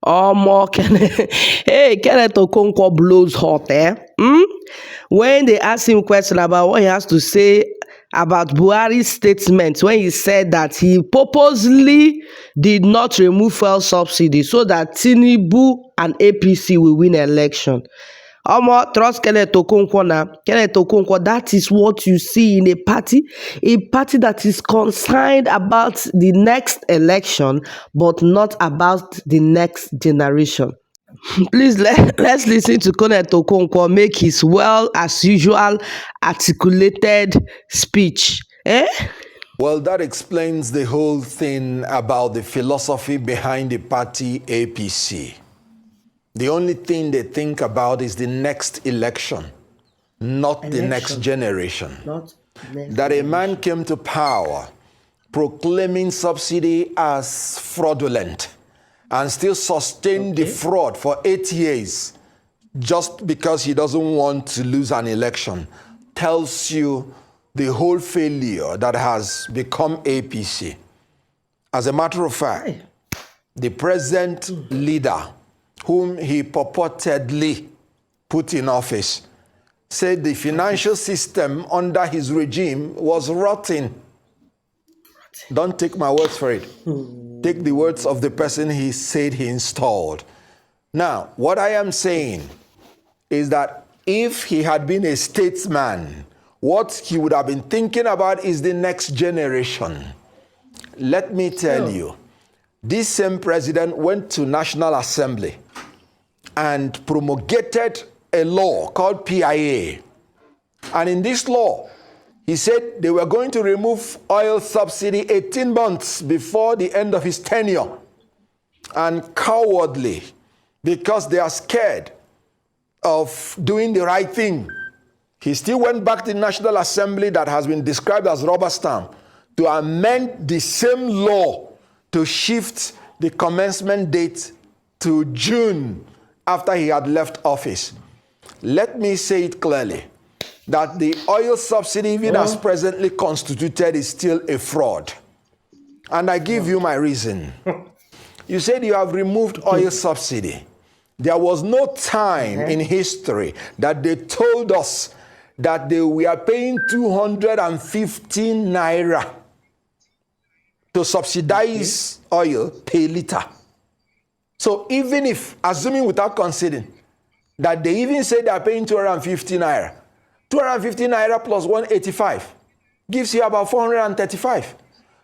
More Kenneth. Hey, Kenneth Okonkwo blows hot, eh? When they asked him question about what he has to say about Buhari's statement, when he said that he purposely did not remove fuel subsidy so that Tinubu and APC will win election. Trust Kenneth Okonkwo now. Kenneth Okonkwo, that is what you see in a party that is concerned about the next election, but not about the next generation. Please let's listen to Kenneth Okonkwo make his well as usual articulated speech. Well, that explains the whole thing about the philosophy behind the party APC. The only thing they think about is the next election, not the next generation. That a man came to power proclaiming subsidy as fraudulent and still sustained the fraud for 8 years just because he doesn't want to lose an election tells you the whole failure that has become APC. As a matter of fact, the present leader, whom he purportedly put in office, said the financial system under his regime was rotten. Don't take my words for it. Take the words of the person he said he installed. Now, what I am saying is that if he had been a statesman, what he would have been thinking about is the next generation. Let me tell you, this same president went to National Assembly and promulgated a law called PIA. And in this law, he said they were going to remove oil subsidy 18 months before the end of his tenure. And cowardly, because they are scared of doing the right thing, he still went back to the National Assembly that has been described as rubber stamp to amend the same law to shift the commencement date to June after he had left office. Let me say it clearly, that the oil subsidy, even as presently constituted, is still a fraud. And I give you my reason. You said you have removed oil subsidy. There was no time in history that they told us that we are paying 215 naira to subsidize oil per liter. So even if, assuming without conceding, that they even say they are paying 250 naira, 250 naira plus 185 gives you about 435.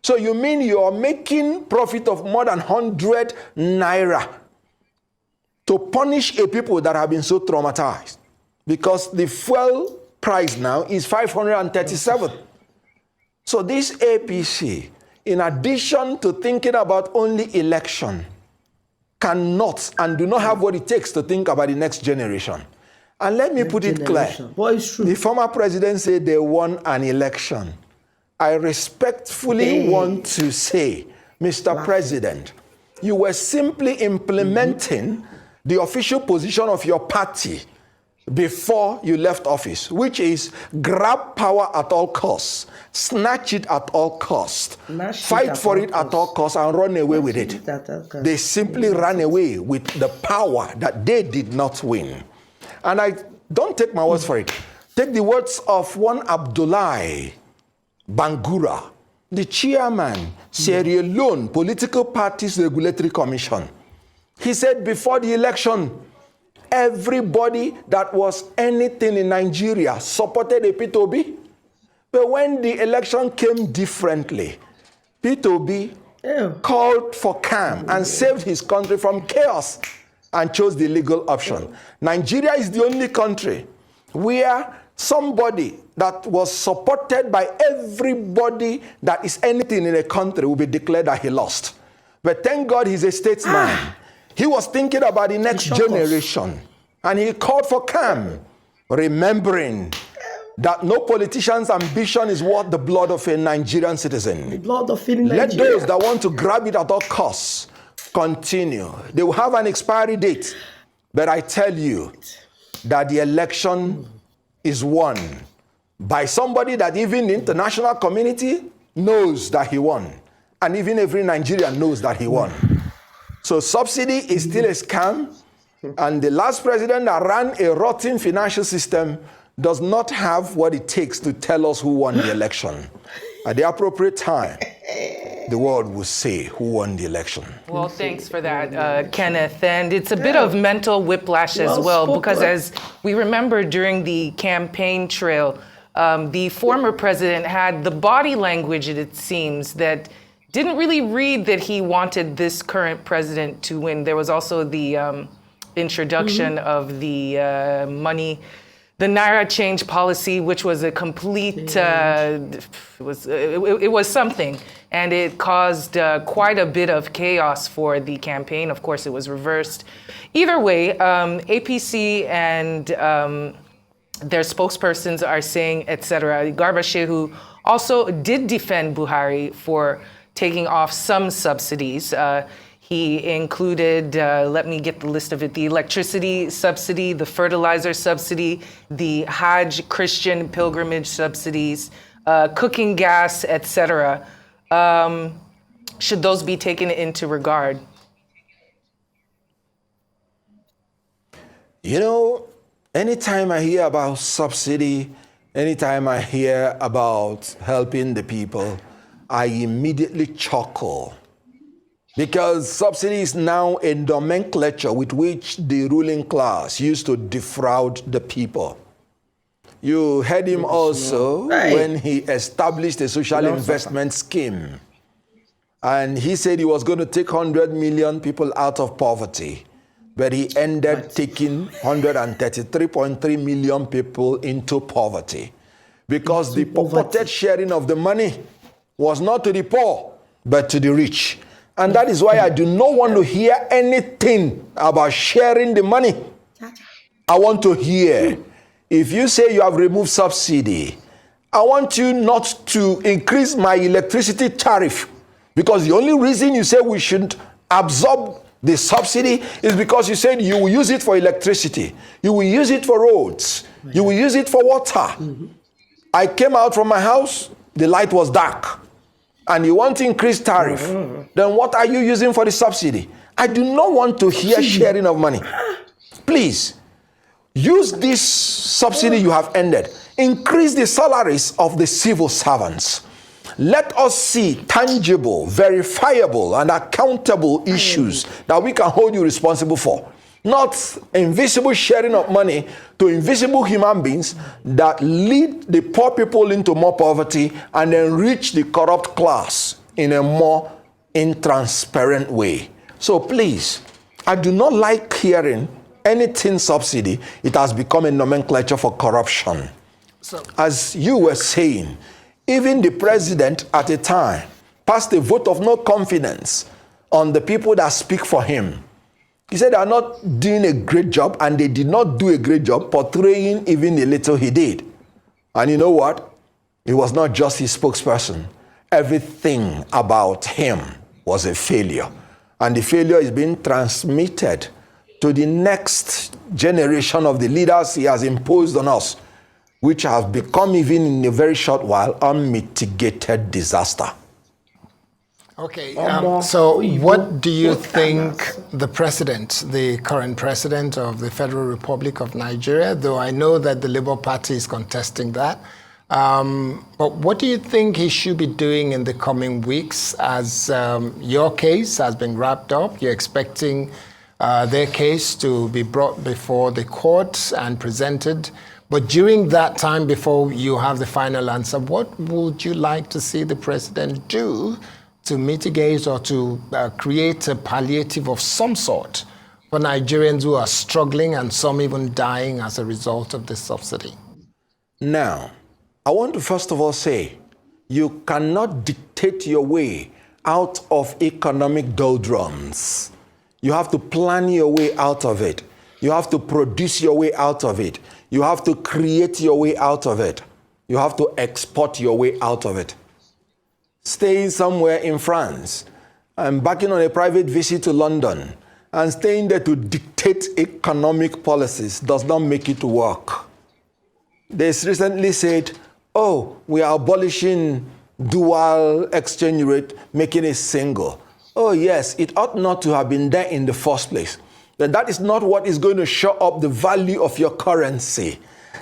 So you mean you are making profit of more than 100 naira to punish a people that have been so traumatized, because the fuel price now is 537. So this APC, in addition to thinking about only election, cannot and do not have what it takes to think about the next generation. And let me put it clear. The former president said they won an election. I respectfully want to say, Mr. President, you were simply implementing the official position of your party before you left office, which is grab power at all costs, snatch it at all costs, fight for it at all costs, and run away with it. They simply ran away with the power that they did not win. And I don't take my words for it. Take the words of one Abdullahi Bangura, the chairman, Sierra Leone Political Parties Regulatory Commission. He said before the election, everybody that was anything in Nigeria supported a P2B. But when the election came differently, P2B called for calm and saved his country from chaos and chose the legal option. Nigeria is the only country where somebody that was supported by everybody that is anything in a country will be declared that he lost. But thank God he's a statesman. He was thinking about the next generation, and he called for calm, remembering that no politician's ambition is worth the blood of a Nigerian citizen. The blood of Nigeria. Let those that want to grab it at all costs continue. They will have an expiry date, but I tell you that the election is won by somebody that even the international community knows that he won, and even every Nigerian knows that he won. So subsidy is still a scam, and the last president that ran a rotten financial system does not have what it takes to tell us who won the election. At the appropriate time, the world will say who won the election. Well, thanks for that, Kenneth. And it's a bit of mental whiplash as well, because as we remember during the campaign trail, the former president had the body language, it seems, that didn't really read that he wanted this current president to win. There was also the introduction of the money, the Naira change policy, which was a complete, it was something. And it caused quite a bit of chaos for the campaign. Of course, it was reversed. Either way, APC and their spokespersons are saying, etc. Garba Shehu also did defend Buhari for taking off some subsidies. He included, let me get the list of it, the electricity subsidy, the fertilizer subsidy, the Hajj Christian pilgrimage subsidies, cooking gas, etc. Should those be taken into regard? You know, anytime I hear about subsidy, anytime I hear about helping the people, I immediately chuckle. Because subsidy is now a nomenclature with which the ruling class used to defraud the people. You heard him also when he established a social investment scheme. And he said he was going to take 100 million people out of poverty. But he ended taking 133.3 million people into poverty. Because the purported sharing of the money was not to the poor, but to the rich. And that is why I do not want to hear anything about sharing the money. I want to hear, if you say you have removed subsidy, I want you not to increase my electricity tariff, because the only reason you say we should absorb the subsidy is because you said you will use it for electricity, you will use it for roads, you will use it for water. I came out from my house, the light was dark. And you want to increase tariff, then what are you using for the subsidy? I do not want to hear sharing of money. Please, use this subsidy you have ended. Increase the salaries of the civil servants. Let us see tangible, verifiable, and accountable issues that we can hold you responsible for. Not invisible sharing of money to invisible human beings that lead the poor people into more poverty and enrich the corrupt class in a more intransparent way. So please, I do not like hearing anything subsidy. It has become a nomenclature for corruption. So, as you were saying, even the president at a time passed a vote of no confidence on the people that speak for him. He said they are not doing a great job, and they did not do a great job portraying even the little he did. And you know what? It was not just his spokesperson. Everything about him was a failure. And the failure is being transmitted to the next generation of the leaders he has imposed on us, which has become, even in a very short while, unmitigated disaster. Okay, so what do you think the president, the current president of the Federal Republic of Nigeria, though I know that the Labour Party is contesting that, but what do you think he should be doing in the coming weeks as your case has been wrapped up? You're expecting their case to be brought before the courts and presented. But during that time, before you have the final answer, what would you like to see the president do to mitigate or to create a palliative of some sort for Nigerians who are struggling and some even dying as a result of this subsidy? Now, I want to first of all say, you cannot dictate your way out of economic doldrums. You have to plan your way out of it. You have to produce your way out of it. You have to create your way out of it. You have to export your way out of it. Staying somewhere in France, embarking on a private visit to London, and staying there to dictate economic policies does not make it work. They recently said, oh, we are abolishing dual exchange rate, making it single. oh yes, it ought not to have been there in the first place. Then that is not what is going to show up the value of your currency.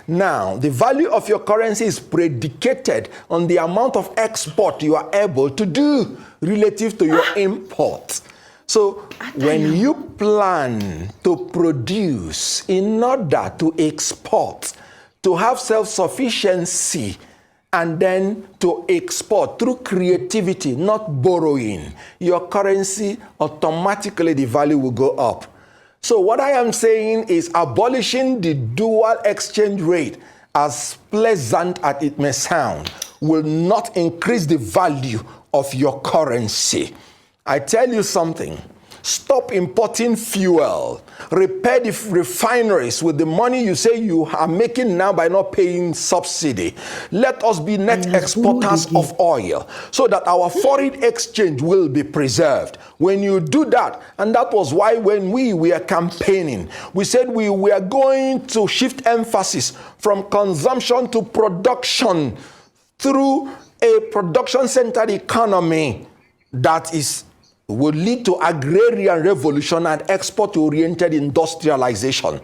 Now, the value of your currency is predicated on the amount of export you are able to do relative to your import. So when you plan to produce in order to export, to have self-sufficiency, and then to export through creativity, not borrowing, your currency, automatically the value will go up. So what I am saying is abolishing the dual exchange rate, as pleasant as it may sound, will not increase the value of your currency. I tell you something. Stop importing fuel. Repair the refineries with the money you say you are making now by not paying subsidy. Let us be net exporters of oil so that our foreign exchange will be preserved. When you do that, and that was why when we were campaigning, we said we were going to shift emphasis from consumption to production through a production-centered economy that would lead to agrarian revolution and export-oriented industrialization.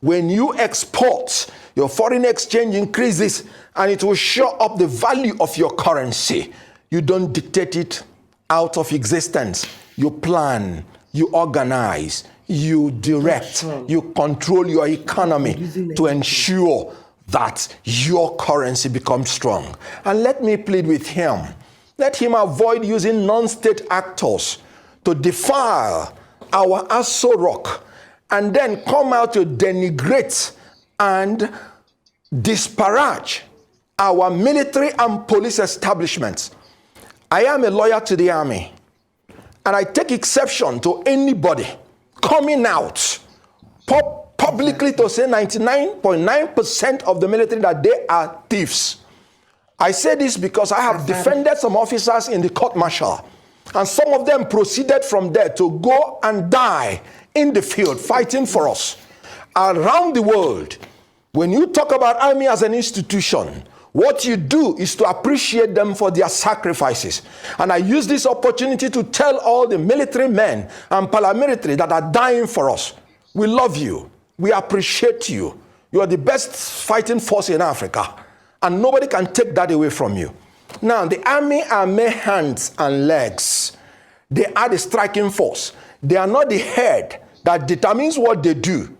When you export, your foreign exchange increases and it will show up the value of your currency. You don't dictate it out of existence. You plan, you organize, you direct, you control your economy to ensure that your currency becomes strong. And let me plead with him. Let him avoid using non-state actors to defile our Aso Rock and then come out to denigrate and disparage our military and police establishments. I am a lawyer to the army, and I take exception to anybody coming out publicly to say 99.9% of the military that they are thieves. I say this because I have defended some officers in the court-martial, and some of them proceeded from there to go and die in the field fighting for us. Around the world, when you talk about army as an institution, what you do is to appreciate them for their sacrifices. And I use this opportunity to tell all the military men and paramilitary that are dying for us, we love you, we appreciate you. You are the best fighting force in Africa, and nobody can take that away from you. Now, the army are mere hands and legs. They are the striking force. They are not the head that determines what they do.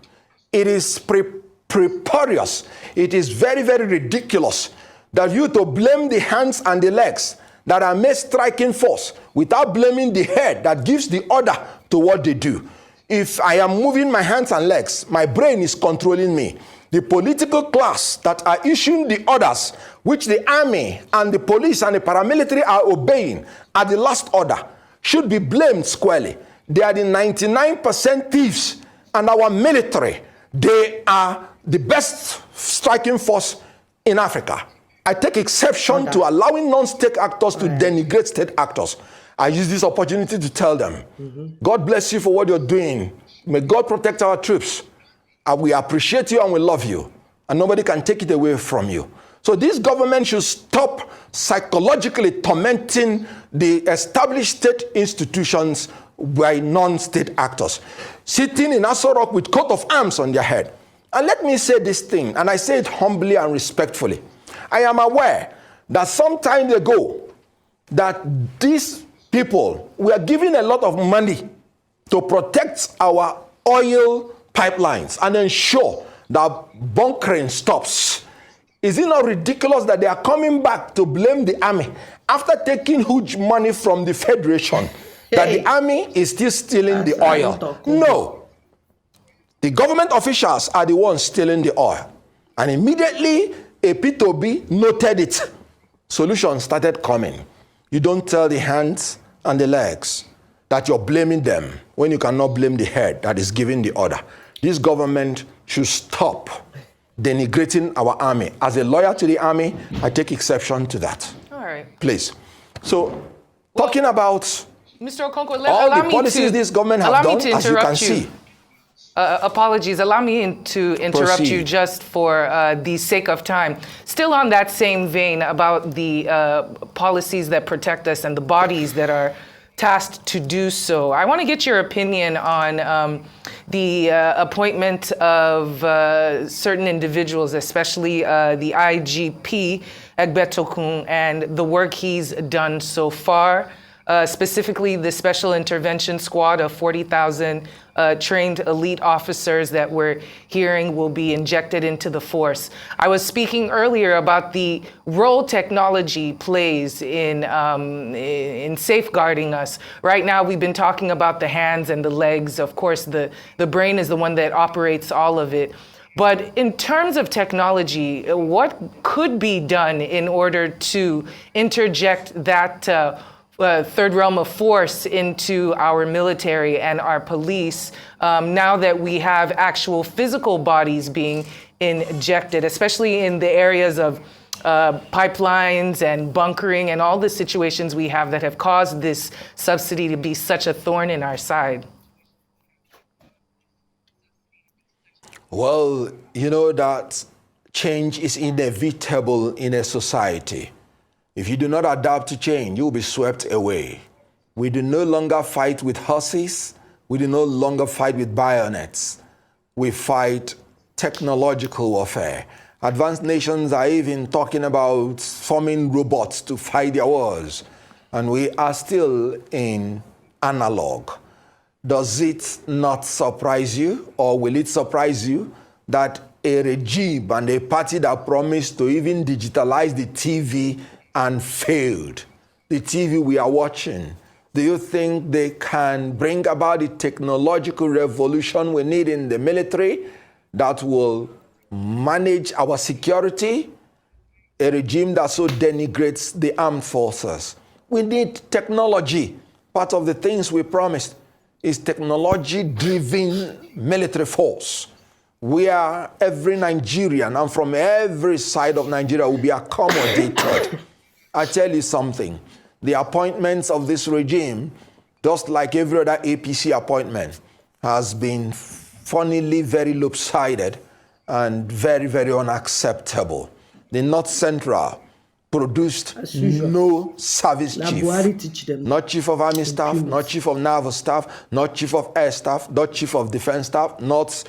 It is preposterous. It is very, very ridiculous that you to blame the hands and the legs that are mere striking force without blaming the head that gives the order to what they do. If I am moving my hands and legs, my brain is controlling me. The political class that are issuing the orders, which the army and the police and the paramilitary are obeying at the last order, should be blamed squarely. They are the 99% thieves, and our military, they are the best striking force in Africa. I take exception to allowing non-state actors to denigrate state actors. I use this opportunity to tell them, God bless you for what you're doing. May God protect our troops. We appreciate you and we love you, and nobody can take it away from you. So this government should stop psychologically tormenting the established state institutions by non-state actors, sitting in Aso Rock with coat of arms on their head. And let me say this thing, and I say it humbly and respectfully. I am aware that some time ago that these people were given a lot of money to protect our oil pipelines and ensure that bunkering stops. Is it not ridiculous that they are coming back to blame the army after taking huge money from the Federation, that the army is still stealing the oil? No. The government officials are the ones stealing the oil. And immediately, a P2B noted it. Solutions started coming. You don't tell the hands and the legs that you're blaming them when you cannot blame the head that is giving the order. This government should stop denigrating our army. As a lawyer to the army, I take exception to that. All right. Please. So, talking about Mr. Okonkwo, all the policies this government has done, as you can see. Apologies. Allow me to interrupt you just for the sake of time. Still on that same vein about the policies that protect us and the bodies that are tasked to do so. I want to get your opinion on the appointment of certain individuals, especially the IGP, Egbetokun, and the work he's done so far. Specifically the Special Intervention Squad of 40,000 trained elite officers that we're hearing will be injected into the force. I was speaking earlier about the role technology plays in safeguarding us. Right now, we've been talking about the hands and the legs. Of course, the brain is the one that operates all of it. But in terms of technology, what could be done in order to interject that third realm of force into our military and our police now that we have actual physical bodies being injected, especially in the areas of pipelines and bunkering and all the situations we have that have caused this subsidy to be such a thorn in our side? Well, you know that change is inevitable in a society. If you do not adapt to change, you will be swept away. We do no longer fight with horses. We do no longer fight with bayonets. We fight technological warfare. Advanced nations are even talking about forming robots to fight their wars. And we are still in analog. Does it not surprise you, or will it surprise you, that a regime and a party that promised to even digitalize the TV and failed, the TV we are watching, do you think they can bring about the technological revolution we need in the military that will manage our security? A regime that so denigrates the armed forces. We need technology. Part of the things we promised is technology-driven military force, where every Nigerian and from every side of Nigeria will be accommodated. I tell you something, the appointments of this regime, just like every other APC appointment, has been funnily very lopsided and very, very unacceptable. The North Central produced no service chief, not chief of army staff, not chief of naval staff, not chief of air staff, not chief of defense staff, not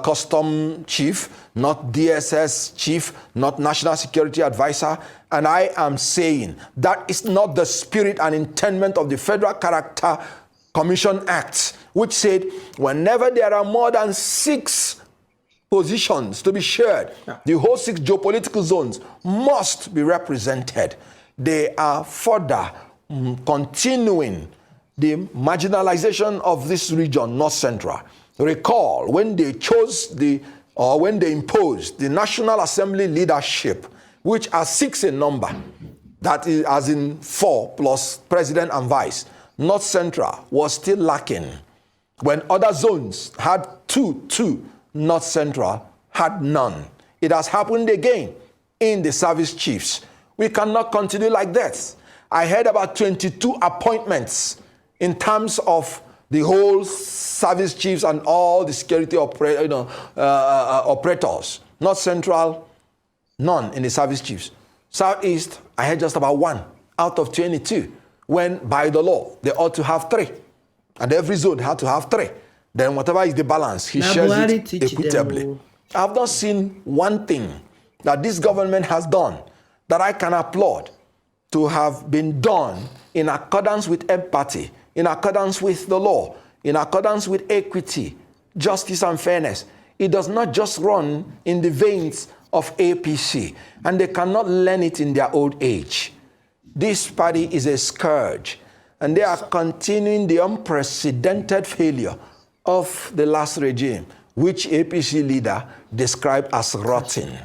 custom chief, not DSS chief, not national security advisor. And I am saying that is not the spirit and intent of the Federal Character Commission Act, which said whenever there are more than 6 positions to be shared, the whole 6 geopolitical zones must be represented. They are further continuing the marginalization of this region, North Central. Recall when they when they imposed the National Assembly leadership, which are 6 in number, that is as in 4 plus president and vice, North Central was still lacking. When other zones had 2, North Central had none. It has happened again in the service chiefs. We cannot continue like this. I heard about 22 appointments in terms of the whole service chiefs and all the security operators. North Central, none in the service chiefs. Southeast, I had just about 1 out of 22, when by the law, they ought to have 3. And every zone had to have 3. Then whatever is the balance, he shares it equitably. I've not seen one thing that this government has done that I can applaud to have been done in accordance with empathy, in accordance with the law, in accordance with equity, justice, and fairness. It does not just run in the veins of APC, and they cannot learn it in their old age. This party is a scourge, and they are continuing the unprecedented failure of the last regime, which APC leader described as rotten.